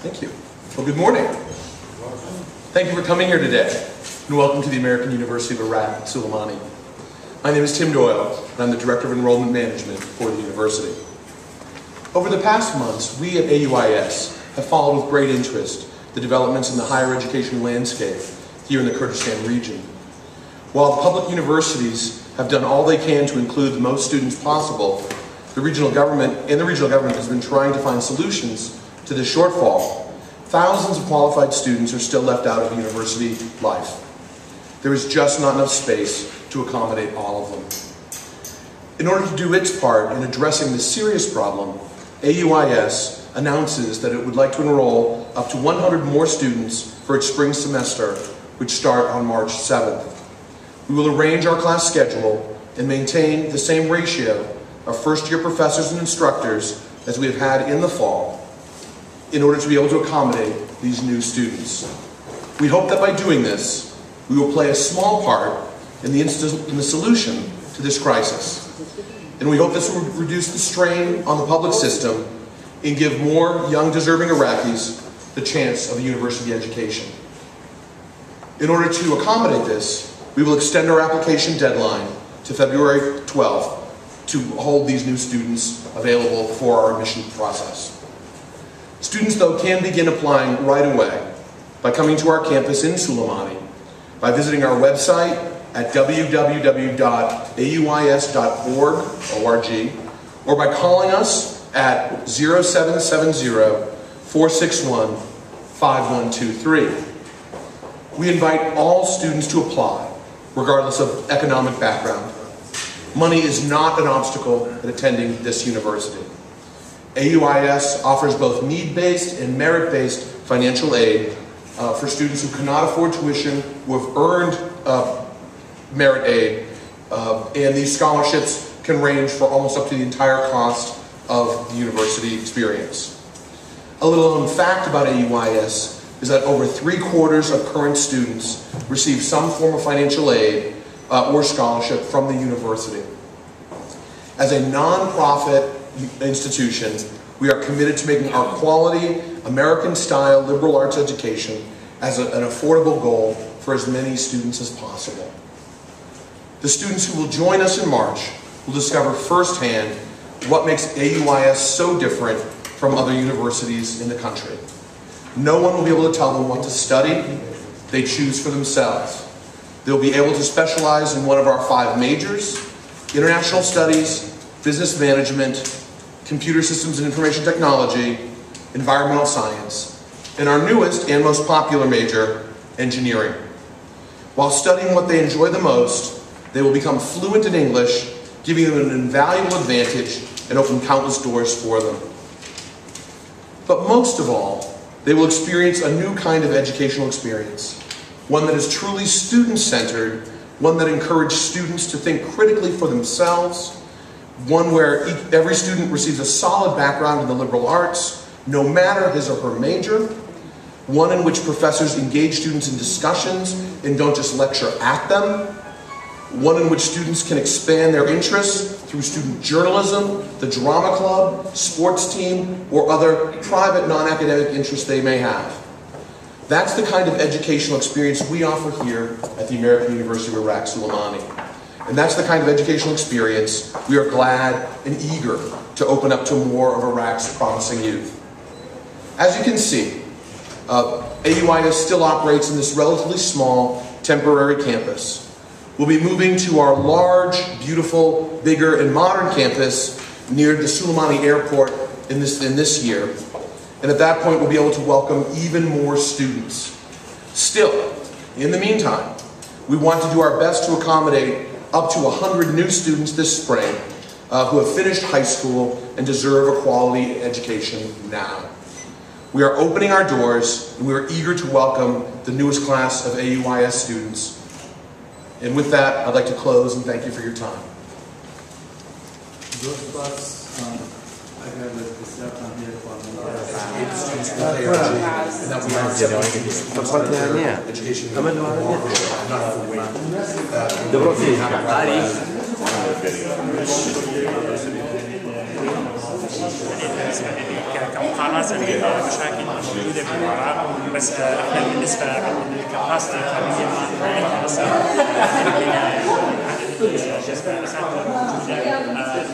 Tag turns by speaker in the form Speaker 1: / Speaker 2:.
Speaker 1: Thank you. Well, good morning. Thank you for coming here today, and welcome to the American University of Iraq, Sulaimani. My name is Tim Doyle, and I'm the Director of Enrollment Management for the university. Over the past months, we at AUI-S have followed with great interest the developments in the higher education landscape here in the Kurdistan region. While public universities have done all they can to include the most students possible, the regional government has been trying to find solutions to this shortfall. Thousands of qualified students are still left out of university life. There is just not enough space to accommodate all of them. In order to do its part in addressing this serious problem, AUI-S announces that it would like to enroll up to 100 more students for its spring semester, which start on March 7th. We will arrange our class schedule and maintain the same ratio of first-year professors and instructors as we have had in the fall in order to be able to accommodate these new students. We hope that by doing this, we will play a small part in the solution to this crisis. And we hope this will reduce the strain on the public system and give more young, deserving Iraqis the chance of a university education. In order to accommodate this, we will extend our application deadline to February 12th to hold these new students available for our admission process. Students, though, can begin applying right away by coming to our campus in Sulaimani, by visiting our website at www.auis.org, or by calling us at 0770-461-5123. We invite all students to apply, regardless of economic background. Money is not an obstacle in attending this university. AUI-S offers both need-based and merit-based financial aid for students who cannot afford tuition, who have earned merit aid, and these scholarships can range for almost up to the entire cost of the university experience. A little known fact about AUI-S is that over 3/4 of current students receive some form of financial aid or scholarship from the university. As a non-profit institution, we are committed to making our quality, American-style liberal arts education as an affordable goal for as many students as possible. The students who will join us in March will discover firsthand what makes AUI-S so different from other universities in the country. No one will be able to tell them what to study. They choose for themselves. They'll be able to specialize in one of our 5 majors: international studies, business management, computer systems and information technology, environmental science, and our newest and most popular major, engineering. While studying what they enjoy the most, they will become fluent in English, giving them an invaluable advantage and open countless doors for them. But most of all, they will experience a new kind of educational experience, one that is truly student-centered, one that encourages students to think critically for themselves, one where every student receives a solid background in the liberal arts, no matter his or her major, one in which professors engage students in discussions and don't just lecture at them, one in which students can expand their interests through student journalism, the drama club, sports team, or other private non-academic interests they may have. That's the kind of educational experience we offer here at the American University of Iraq, Sulaimani. And that's the kind of educational experience we are glad and eager to open up to more of Iraq's promising youth. As you can see, AUI-S still operates in this relatively small, temporary campus. We'll be moving to our large, beautiful, bigger, and modern campus near the Sulaimani airport in this year. And at that point, we'll be able to welcome even more students. Still, in the meantime, we want to do our best to accommodate up to 100 new students this spring who have finished high school and deserve a quality education now. We are opening our doors, and we are eager to welcome the newest class of AUI-S students. And with that, I'd like to close and thank you for your time.
Speaker 2: Those parts, I have a step on here for
Speaker 3: education. اتوقعناها سبيل مشاكل موجوده في العراق، بس احنا بالنسبه للكباسيتي الفنيه ما عندنا هسه عدد جذب الاساتذه موجوده نقدر